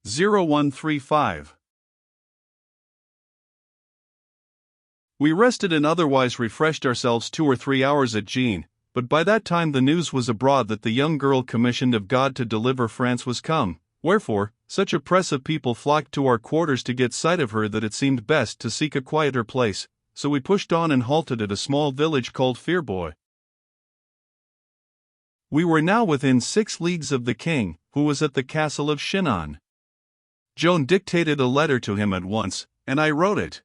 0135. We rested and otherwise refreshed ourselves 2 or 3 hours at Jean, but by that time the news was abroad that the young girl commissioned of God to deliver France was come, wherefore, such a press of people flocked to our quarters to get sight of her that it seemed best to seek a quieter place, so we pushed on and halted at a small village called Fierbois. We were now within 6 leagues of the king, who was at the castle of Chinon. Joan dictated a letter to him at once, and I wrote it.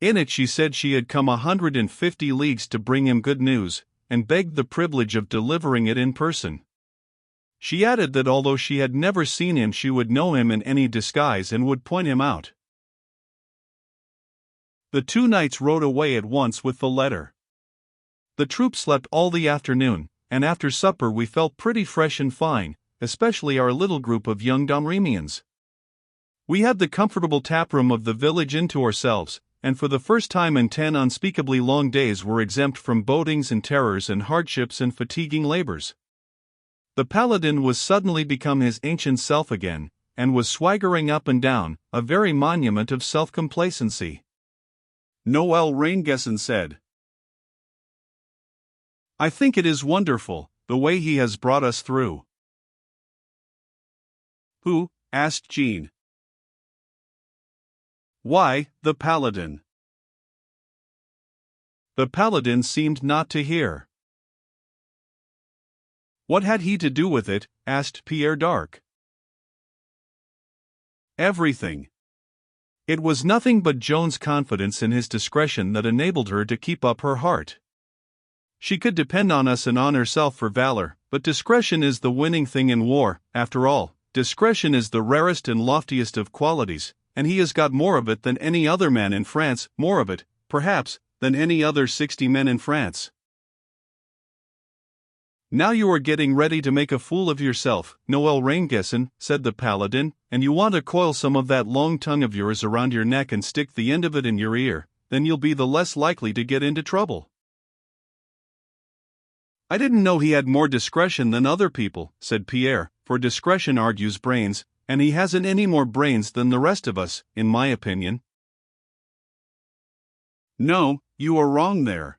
In it she said she had come 150 leagues to bring him good news, and begged the privilege of delivering it in person. She added that although she had never seen him she would know him in any disguise and would point him out. The 2 knights rode away at once with the letter. The troop slept all the afternoon, and after supper we felt pretty fresh and fine, especially our little group of young Domremians. We had the comfortable taproom of the village into ourselves, and for the first time in 10 unspeakably long days were exempt from bodings and terrors and hardships and fatiguing labors. The paladin was suddenly become his ancient self again, and was swaggering up and down, a very monument of self-complacency. Noel Raingessen said, "I think it is wonderful, the way he has brought us through." "Who?" asked Jean. "Why, the paladin." The paladin seemed not to hear. "What had he to do with it?" asked Pierre d'Arc. "Everything. It was nothing but Joan's confidence in his discretion that enabled her to keep up her heart. She could depend on us and on herself for valor, but discretion is the winning thing in war. After all, discretion is the rarest and loftiest of qualities, and he has got more of it than any other man in France, more of it, perhaps, than any other 60 men in France." "Now you are getting ready to make a fool of yourself, Noel Raingessen," said the paladin, "and you want to coil some of that long tongue of yours around your neck and stick the end of it in your ear, then you'll be the less likely to get into trouble." "I didn't know he had more discretion than other people," said Pierre, "for discretion argues brains, and he hasn't any more brains than the rest of us, in my opinion." "No, you are wrong there.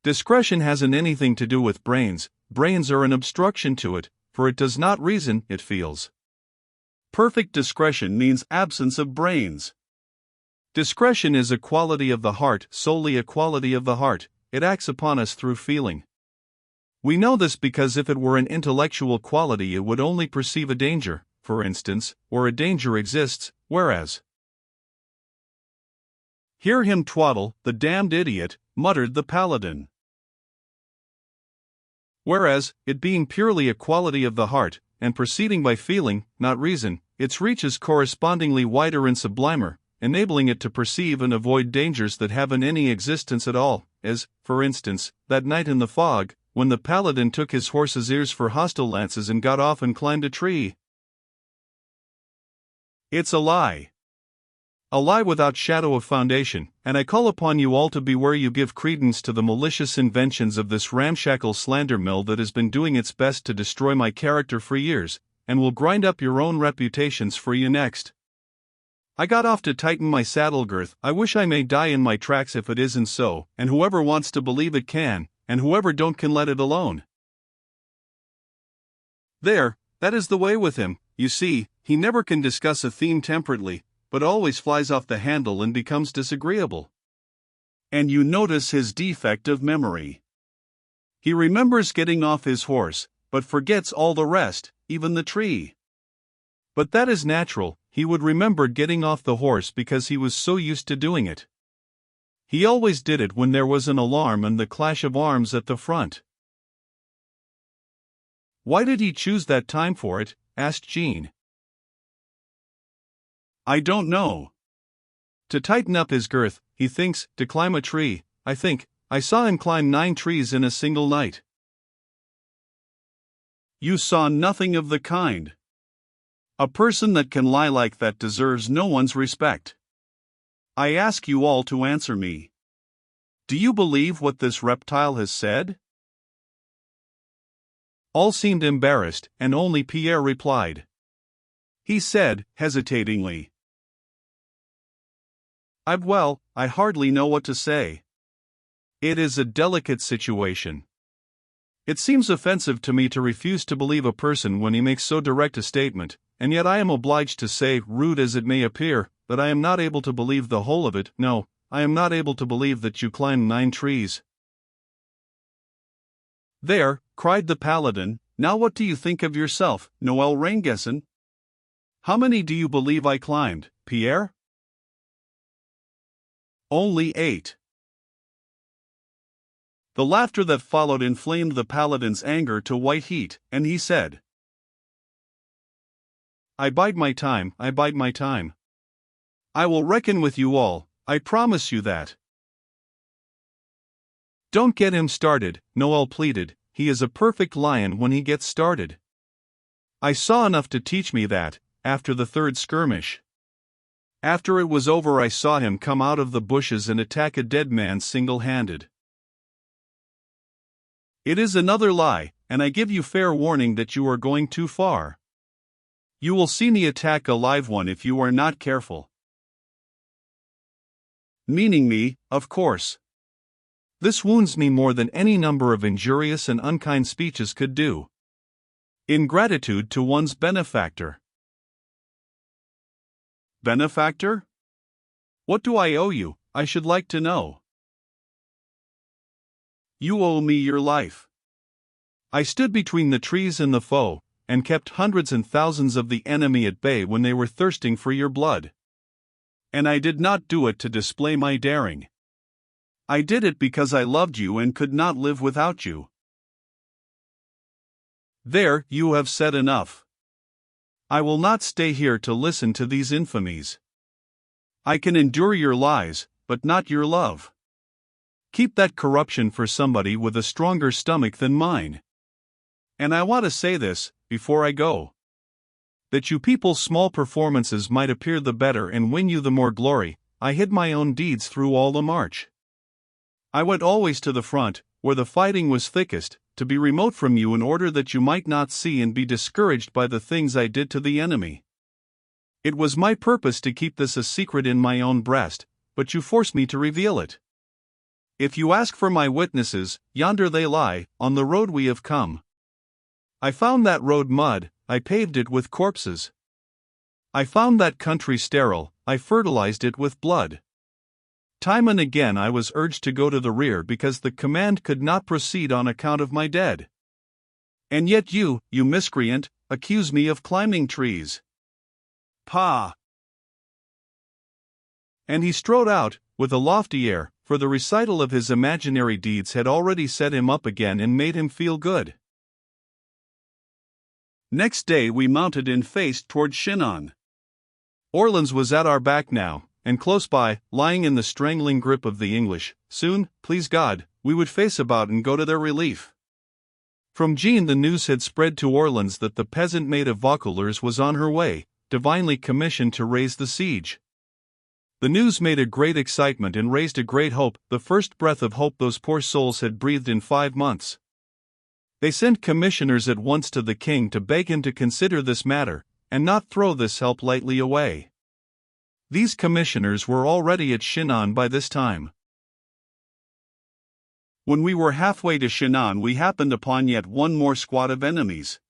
Discretion hasn't anything to do with brains. Brains are an obstruction to it, for it does not reason, it feels. Perfect discretion means absence of brains. Discretion is a quality of the heart, solely a quality of the heart. It acts upon us through feeling. We know this because if it were an intellectual quality it would only perceive a danger, for instance, where a danger exists, whereas—" "Hear him twaddle, the damned idiot," muttered the paladin. "Whereas, it being purely a quality of the heart, and proceeding by feeling, not reason, its reach is correspondingly wider and sublimer, enabling it to perceive and avoid dangers that haven't any existence at all, as, for instance, that night in the fog, when the paladin took his horse's ears for hostile lances and got off and climbed a tree." "It's a lie. A lie without shadow of foundation, and I call upon you all to beware you give credence to the malicious inventions of this ramshackle slander mill that has been doing its best to destroy my character for years, and will grind up your own reputations for you next. I got off to tighten my saddle girth. I wish I may die in my tracks if it isn't so, and whoever wants to believe it can, and whoever don't can let it alone." "There, that is the way with him, you see, he never can discuss a theme temperately, but always flies off the handle and becomes disagreeable. And you notice his defect of memory. He remembers getting off his horse, but forgets all the rest, even the tree. But that is natural, he would remember getting off the horse because he was so used to doing it. He always did it when there was an alarm and the clash of arms at the front." "Why did he choose that time for it?" asked Jean. "I don't know. To tighten up his girth, he thinks, to climb a tree, I think. I saw him climb 9 trees in a single night." "You saw nothing of the kind. A person that can lie like that deserves no one's respect. I ask you all to answer me. Do you believe what this reptile has said?" All seemed embarrassed, and only Pierre replied, he said, hesitatingly. I hardly know what to say. It is a delicate situation. It seems offensive to me to refuse to believe a person when he makes so direct a statement, and yet I am obliged to say, rude as it may appear, that I am not able to believe the whole of it. No, I am not able to believe that you climbed 9 trees. There, cried the paladin, now what do you think of yourself, Noel Raingessen? How many do you believe I climbed, Pierre? Only 8. The laughter that followed inflamed the paladin's anger to white heat, and he said, I bide my time, I bide my time. I will reckon with you all, I promise you that. Don't get him started, Noel pleaded, he is a perfect lion when he gets started. I saw enough to teach me that, after the 3rd skirmish. After it was over I saw him come out of the bushes and attack a dead man single-handed. It is another lie, and I give you fair warning that you are going too far. You will see me attack a live one if you are not careful. Meaning me, of course. This wounds me more than any number of injurious and unkind speeches could do. Ingratitude to one's benefactor. Benefactor? What do I owe you, I should like to know? You owe me your life. I stood between the trees and the foe, and kept hundreds and thousands of the enemy at bay when they were thirsting for your blood. And I did not do it to display my daring. I did it because I loved you and could not live without you. There, you have said enough. I will not stay here to listen to these infamies. I can endure your lies, but not your love. Keep that corruption for somebody with a stronger stomach than mine. And I want to say this, before I go. That you people's small performances might appear the better and win you the more glory, I hid my own deeds through all the march. I went always to the front, where the fighting was thickest, to be remote from you in order that you might not see and be discouraged by the things I did to the enemy. It was my purpose to keep this a secret in my own breast, but you forced me to reveal it. If you ask for my witnesses, yonder they lie, on the road we have come. I found that road mud, I paved it with corpses. I found that country sterile, I fertilized it with blood. Time and again I was urged to go to the rear because the command could not proceed on account of my dead. And yet you miscreant, accuse me of climbing trees. Pah! And he strode out, with a lofty air, for the recital of his imaginary deeds had already set him up again and made him feel good. Next day we mounted and faced toward Chinon. Orleans was at our back now, and close by, lying in the strangling grip of the English. Soon, please God, we would face about and go to their relief. From Jean the news had spread to Orleans that the peasant maid of Vaucouleurs was on her way, divinely commissioned to raise the siege. The news made a great excitement and raised a great hope, the first breath of hope those poor souls had breathed in 5 months. They sent commissioners at once to the king to beg him to consider this matter, and not throw this help lightly away. These commissioners were already at Chinon by this time. When we were halfway to Chinon we happened upon yet one more squad of enemies.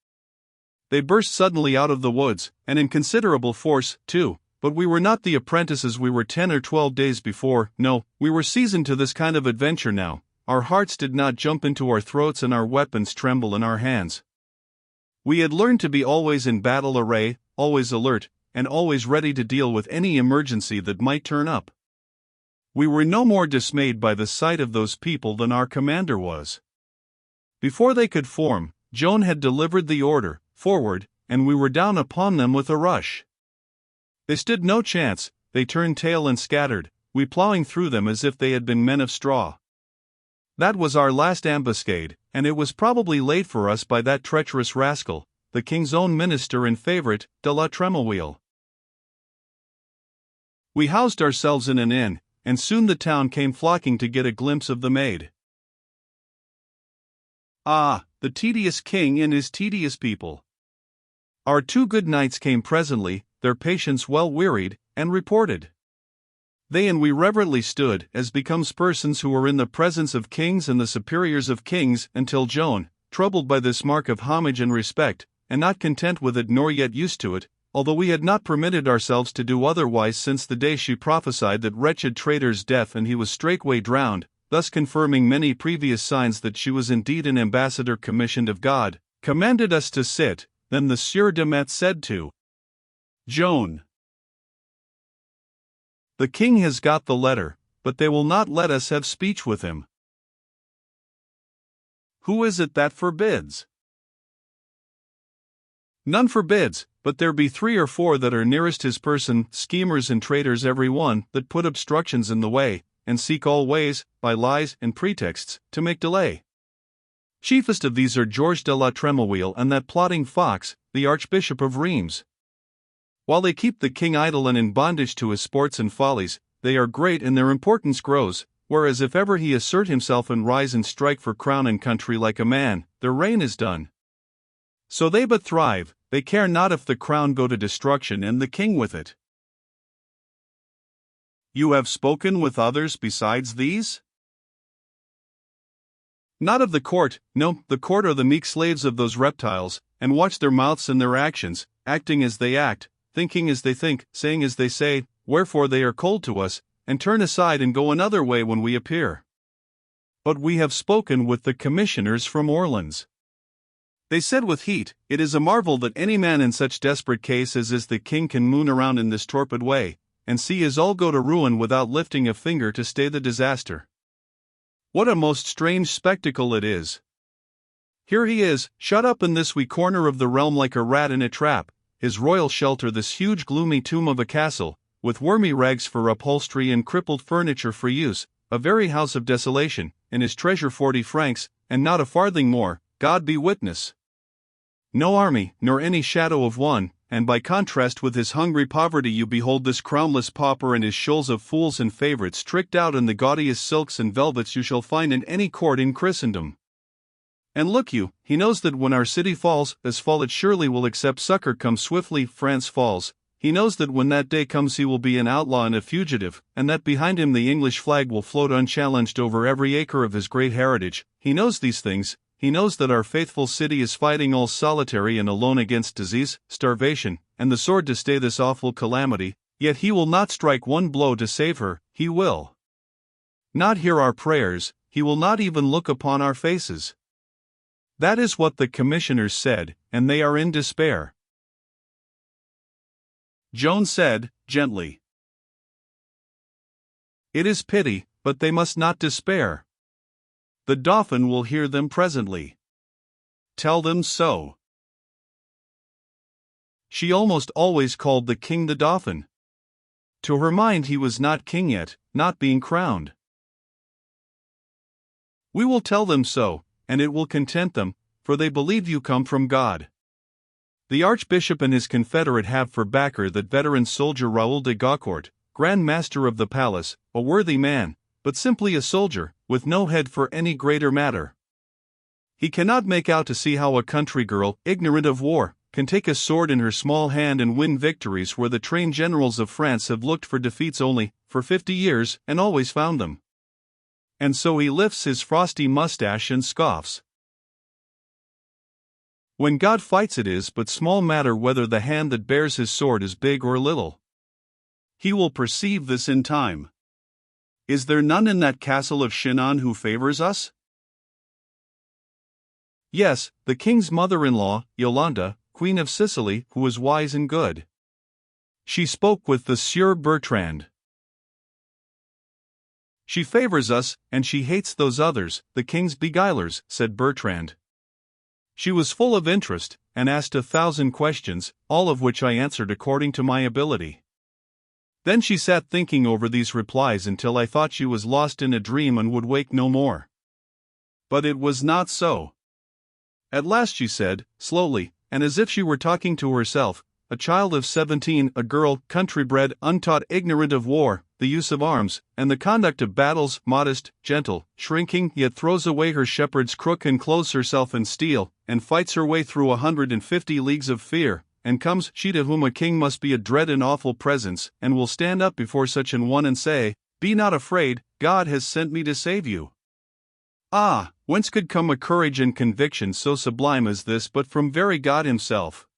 They burst suddenly out of the woods, and in considerable force, too. But we were not the apprentices we were 10 or 12 days before. No, we were seasoned to this kind of adventure now. Our hearts did not jump into our throats and our weapons tremble in our hands. We had learned to be always in battle array, always alert, and always ready to deal with any emergency that might turn up. We were no more dismayed by the sight of those people than our commander was. Before they could form, Joan had delivered the order, forward, and we were down upon them with a rush. They stood no chance, they turned tail and scattered, we plowing through them as if they had been men of straw. That was our last ambuscade, and it was probably laid for us by that treacherous rascal, the king's own minister and favorite, de la Tremouille. We housed ourselves in an inn, and soon the town came flocking to get a glimpse of the maid. Ah, the tedious king and his tedious people! Our 2 good knights came presently, their patience well wearied, and reported. They and we reverently stood, as becomes persons who were in the presence of kings and the superiors of kings, until Joan, troubled by this mark of homage and respect, and not content with it nor yet used to it, although we had not permitted ourselves to do otherwise since the day she prophesied that wretched traitor's death and he was straightway drowned, thus confirming many previous signs that she was indeed an ambassador commissioned of God, commanded us to sit. Then the Sieur de Metz said to Joan, "The king has got the letter, but they will not let us have speech with him." "Who is it that forbids?" "None forbids, but there be 3 or 4 that are nearest his person, schemers and traitors every one, that put obstructions in the way, and seek all ways, by lies and pretexts, to make delay. Chiefest of these are George de la Tremouille and that plotting fox, the Archbishop of Reims. While they keep the king idle and in bondage to his sports and follies, they are great and their importance grows, whereas if ever he assert himself and rise and strike for crown and country like a man, their reign is done. So they but thrive, they care not if the crown go to destruction and the king with it." "You have spoken with others besides these?" "Not of the court, no, the court are the meek slaves of those reptiles, and watch their mouths and their actions, acting as they act, thinking as they think, saying as they say, wherefore they are cold to us, and turn aside and go another way when we appear. But we have spoken with the commissioners from Orleans. They said with heat, it is a marvel that any man in such desperate case as is the king can moon around in this torpid way, and see us all go to ruin without lifting a finger to stay the disaster. What a most strange spectacle it is! Here he is, shut up in this wee corner of the realm like a rat in a trap, his royal shelter this huge gloomy tomb of a castle, with wormy rags for upholstery and crippled furniture for use, a very house of desolation, and his treasure 40 francs, and not a farthing more, God be witness. No army, nor any shadow of one, and by contrast with his hungry poverty you behold this crownless pauper and his shoals of fools and favorites tricked out in the gaudiest silks and velvets you shall find in any court in Christendom. And look you, he knows that when our city falls, as fall it surely will except succor come swiftly, France falls. He knows that when that day comes he will be an outlaw and a fugitive, and that behind him the English flag will float unchallenged over every acre of his great heritage. He knows these things. He knows that our faithful city is fighting all solitary and alone against disease, starvation, and the sword to stay this awful calamity, yet he will not strike one blow to save her. He will not hear our prayers, he will not even look upon our faces. That is what the commissioners said, and they are in despair." Joan said, gently, "It is pity, but they must not despair. The Dauphin will hear them presently. Tell them so." She almost always called the king the Dauphin. To her mind he was not king yet, not being crowned. "We will tell them so, and it will content them, for they believe you come from God. The Archbishop and his confederate have for backer that veteran soldier Raoul de Gaucourt, Grand Master of the Palace, a worthy man, but simply a soldier, with no head for any greater matter. He cannot make out to see how a country girl, ignorant of war, can take a sword in her small hand and win victories where the trained generals of France have looked for defeats only, for 50 years, and always found them. And so he lifts his frosty mustache and scoffs. When God fights it is but small matter whether the hand that bears his sword is big or little. He will perceive this in time. Is there none in that castle of Chinon who favors us? Yes, the king's mother-in-law, Yolande, Queen of Sicily, who is wise and good. She spoke with the Sieur Bertrand. She favors us, and she hates those others, the king's beguilers, said Bertrand. She was full of interest, and asked 1,000 questions, all of which I answered according to my ability. Then she sat thinking over these replies until I thought she was lost in a dream and would wake no more. But it was not so. At last she said, slowly, and as if she were talking to herself, a child of 17, a girl, country-bred, untaught, ignorant of war, the use of arms, and the conduct of battles, modest, gentle, shrinking, yet throws away her shepherd's crook and clothes herself in steel, and fights her way through 150 leagues of fear, and comes she to whom a king must be a dread and awful presence, and will stand up before such an one and say, "Be not afraid, God has sent me to save you." Ah, whence could come a courage and conviction so sublime as this but from very God himself?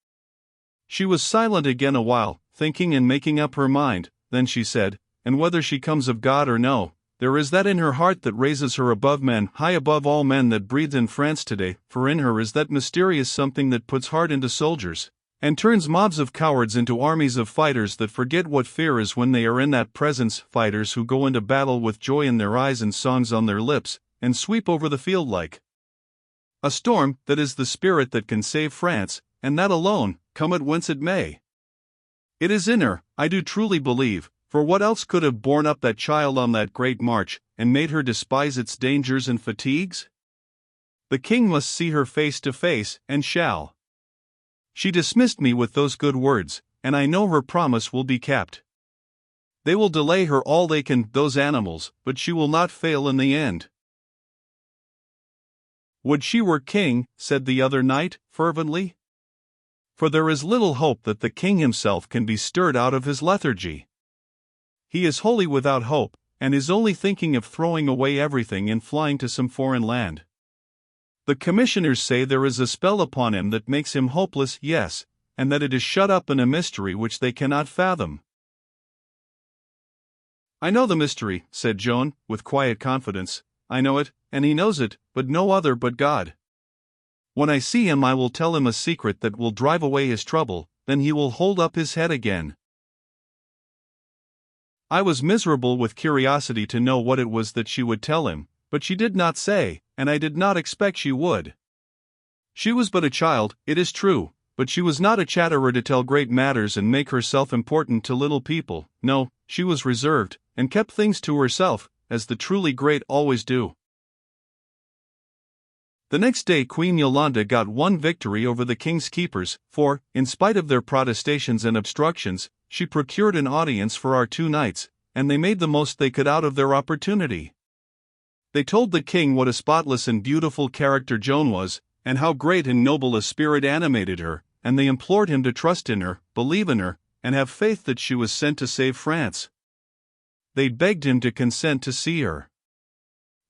She was silent again a while, thinking and making up her mind. Then she said, "And whether she comes of God or no, there is that in her heart that raises her above men, high above all men that breathe in France today, for in her is that mysterious something that puts heart into soldiers, and turns mobs of cowards into armies of fighters that forget what fear is when they are in that presence, fighters who go into battle with joy in their eyes and songs on their lips, and sweep over the field like a storm. That is the spirit that can save France, and that alone, come it whence it may. It is in her, I do truly believe, for what else could have borne up that child on that great march, and made her despise its dangers and fatigues? The king must see her face to face, and shall. She dismissed me with those good words, and I know her promise will be kept. They will delay her all they can, those animals, but she will not fail in the end." "Would she were king," said the other knight, fervently. "For there is little hope that the king himself can be stirred out of his lethargy. He is wholly without hope, and is only thinking of throwing away everything and flying to some foreign land. The commissioners say there is a spell upon him that makes him hopeless, yes, and that it is shut up in a mystery which they cannot fathom." "I know the mystery," said Joan, with quiet confidence. "I know it, and he knows it, but no other but God. When I see him I will tell him a secret that will drive away his trouble, then he will hold up his head again." I was miserable with curiosity to know what it was that she would tell him, but she did not say, and I did not expect she would. She was but a child, it is true, but she was not a chatterer to tell great matters and make herself important to little people. No, she was reserved, and kept things to herself, as the truly great always do. The next day Queen Yolande got one victory over the king's keepers, for, in spite of their protestations and obstructions, she procured an audience for our 2 knights, and they made the most they could out of their opportunity. They told the king what a spotless and beautiful character Joan was, and how great and noble a spirit animated her, and they implored him to trust in her, believe in her, and have faith that she was sent to save France. They begged him to consent to see her.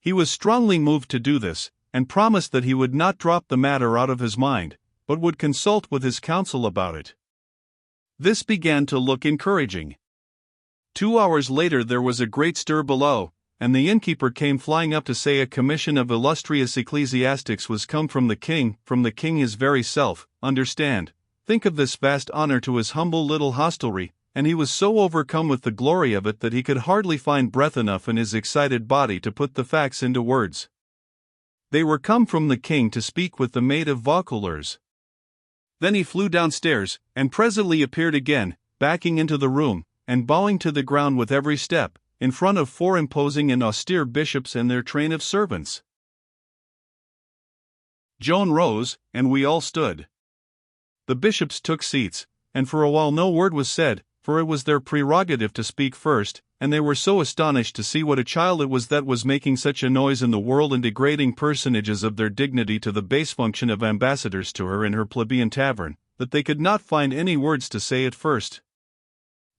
He was strongly moved to do this, and promised that he would not drop the matter out of his mind, but would consult with his council about it. This began to look encouraging. 2 hours later there was a great stir below, and the innkeeper came flying up to say a commission of illustrious ecclesiastics was come from the king his very self, understand. Think of this vast honor to his humble little hostelry, and he was so overcome with the glory of it that he could hardly find breath enough in his excited body to put the facts into words. They were come from the king to speak with the maid of Vaucouleurs. Then he flew downstairs, and presently appeared again, backing into the room, and bowing to the ground with every step, in front of 4 imposing and austere bishops and their train of servants. Joan rose, and we all stood. The bishops took seats, and for a while no word was said, for it was their prerogative to speak first, and they were so astonished to see what a child it was that was making such a noise in the world and degrading personages of their dignity to the base function of ambassadors to her in her plebeian tavern, that they could not find any words to say at first.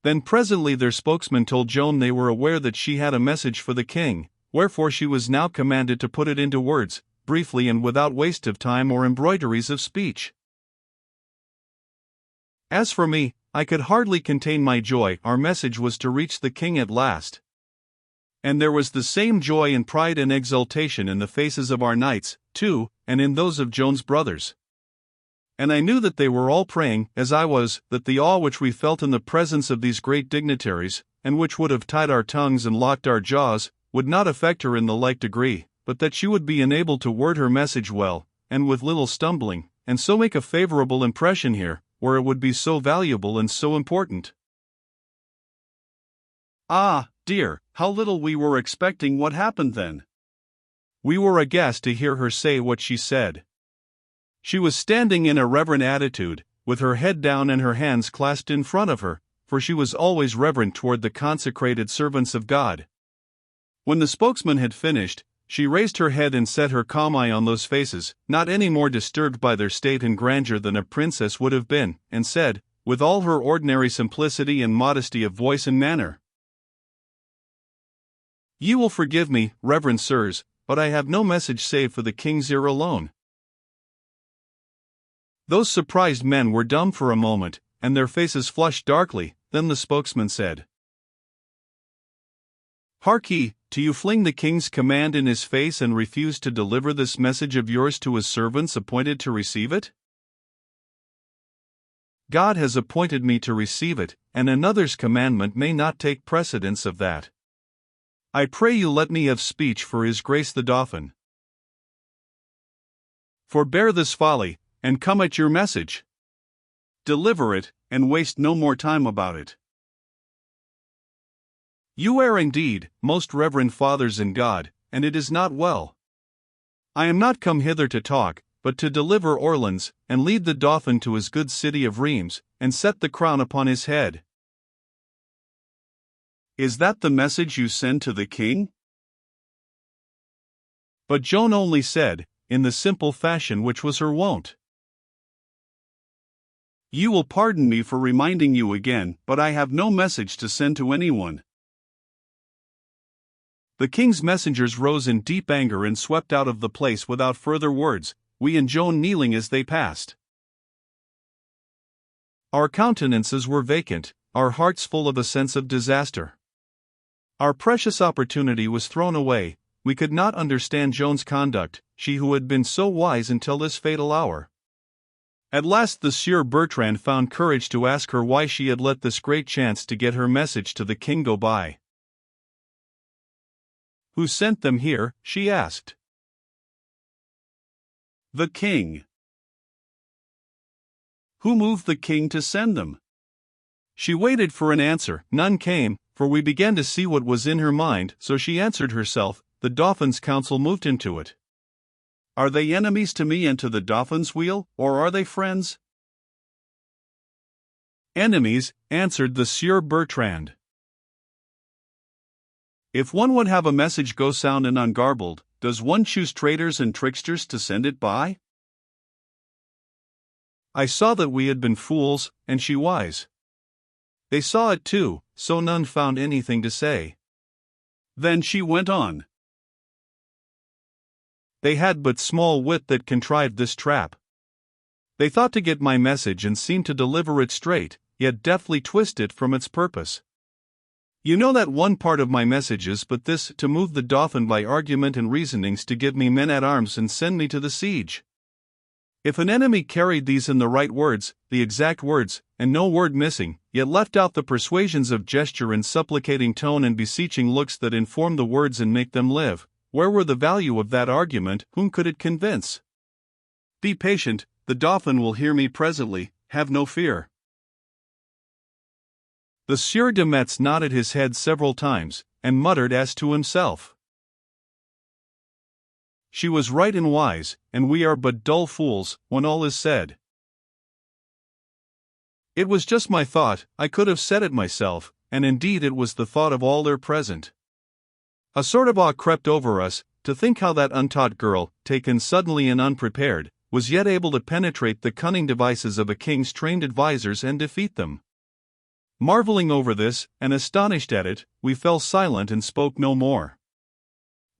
Then presently their spokesman told Joan they were aware that she had a message for the king, wherefore she was now commanded to put it into words, briefly and without waste of time or embroideries of speech. As for me, I could hardly contain my joy. Our message was to reach the king at last. And there was the same joy and pride and exultation in the faces of our knights, too, and in those of Joan's brothers. And I knew that they were all praying, as I was, that the awe which we felt in the presence of these great dignitaries, and which would have tied our tongues and locked our jaws, would not affect her in the like degree, but that she would be enabled to word her message well, and with little stumbling, and so make a favorable impression here, where it would be so valuable and so important. Ah, dear, how little we were expecting what happened then! We were aghast to hear her say what she said. She was standing in a reverent attitude, with her head down and her hands clasped in front of her, for she was always reverent toward the consecrated servants of God. When the spokesman had finished, she raised her head and set her calm eye on those faces, not any more disturbed by their state and grandeur than a princess would have been, and said, with all her ordinary simplicity and modesty of voice and manner, "You will forgive me, reverend sirs, but I have no message save for the king's ear alone." Those surprised men were dumb for a moment, and their faces flushed darkly. Then the spokesman said, "Hark ye, do you fling the king's command in his face and refuse to deliver this message of yours to his servants appointed to receive it? God has appointed me to receive it, and another's commandment may not take precedence of that. I pray you let me have speech for his grace the Dauphin. Forbear this folly, and come at your message. Deliver it, and waste no more time about it. You err indeed, most reverend fathers in God, and it is not well. I am not come hither to talk, but to deliver Orleans, and lead the Dauphin to his good city of Reims, and set the crown upon his head." "Is that the message you send to the king?" But Joan only said, in the simple fashion which was her wont, "You will pardon me for reminding you again, but I have no message to send to anyone." The king's messengers rose in deep anger and swept out of the place without further words, we and Joan kneeling as they passed. Our countenances were vacant, our hearts full of a sense of disaster. Our precious opportunity was thrown away. We could not understand Joan's conduct, she who had been so wise until this fatal hour. At last the Sieur Bertrand found courage to ask her why she had let this great chance to get her message to the king go by. "Who sent them here?" she asked. "The king." "Who moved the king to send them?" She waited for an answer, none came, for we began to see what was in her mind, so she answered herself, "The Dauphin's council moved him to it." "Are they enemies to me and to the Dauphin's wheel, or are they friends?" "Enemies," answered the Sieur Bertrand. "If one would have a message go sound and ungarbled, does one choose traitors and tricksters to send it by?" I saw that we had been fools, and she wise. They saw it too, so none found anything to say. Then she went on. "They had but small wit that contrived this trap. They thought to get my message and seemed to deliver it straight, yet deftly twist it from its purpose. You know that one part of my message is but this, to move the Dauphin by argument and reasonings to give me men at arms and send me to the siege. If an enemy carried these in the right words, the exact words, and no word missing, yet left out the persuasions of gesture and supplicating tone and beseeching looks that inform the words and make them live, where were the value of that argument, whom could it convince? Be patient, the Dauphin will hear me presently, have no fear." The Sieur de Metz nodded his head several times, and muttered as to himself, "She was right and wise, and we are but dull fools, when all is said." It was just my thought, I could have said it myself, and indeed it was the thought of all there present. A sort of awe crept over us, to think how that untaught girl, taken suddenly and unprepared, was yet able to penetrate the cunning devices of a king's trained advisers and defeat them. Marveling over this, and astonished at it, we fell silent and spoke no more.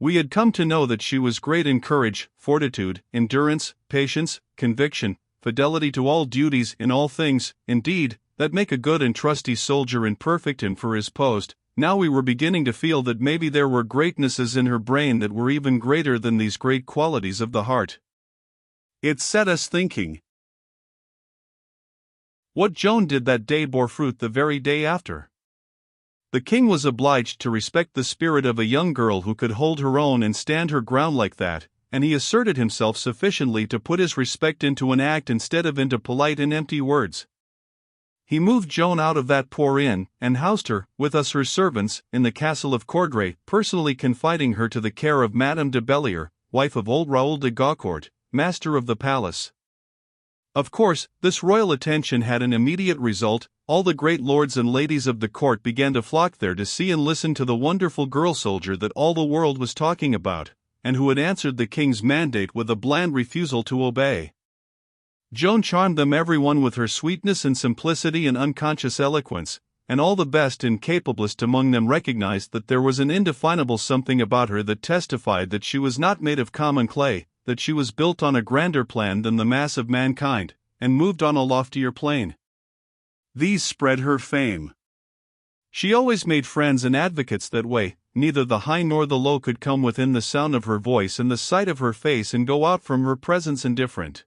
We had come to know that she was great in courage, fortitude, endurance, patience, conviction, fidelity to all duties in all things, indeed, that make a good and trusty soldier and perfect him for his post. Now we were beginning to feel that maybe there were greatnesses in her brain that were even greater than these great qualities of the heart. It set us thinking. What Joan did that day bore fruit the very day after. The king was obliged to respect the spirit of a young girl who could hold her own and stand her ground like that, and he asserted himself sufficiently to put his respect into an act instead of into polite and empty words. He moved Joan out of that poor inn, and housed her, with us her servants, in the castle of Courdray, personally confiding her to the care of Madame de Bellier, wife of old Raoul de Gaucourt, master of the palace. Of course, this royal attention had an immediate result. All the great lords and ladies of the court began to flock there to see and listen to the wonderful girl soldier that all the world was talking about, and who had answered the king's mandate with a bland refusal to obey. Joan charmed them everyone with her sweetness and simplicity and unconscious eloquence, and all the best and capablest among them recognized that there was an indefinable something about her that testified that she was not made of common clay, that she was built on a grander plan than the mass of mankind, and moved on a loftier plane. These spread her fame. She always made friends and advocates that way. Neither the high nor the low could come within the sound of her voice and the sight of her face and go out from her presence indifferent.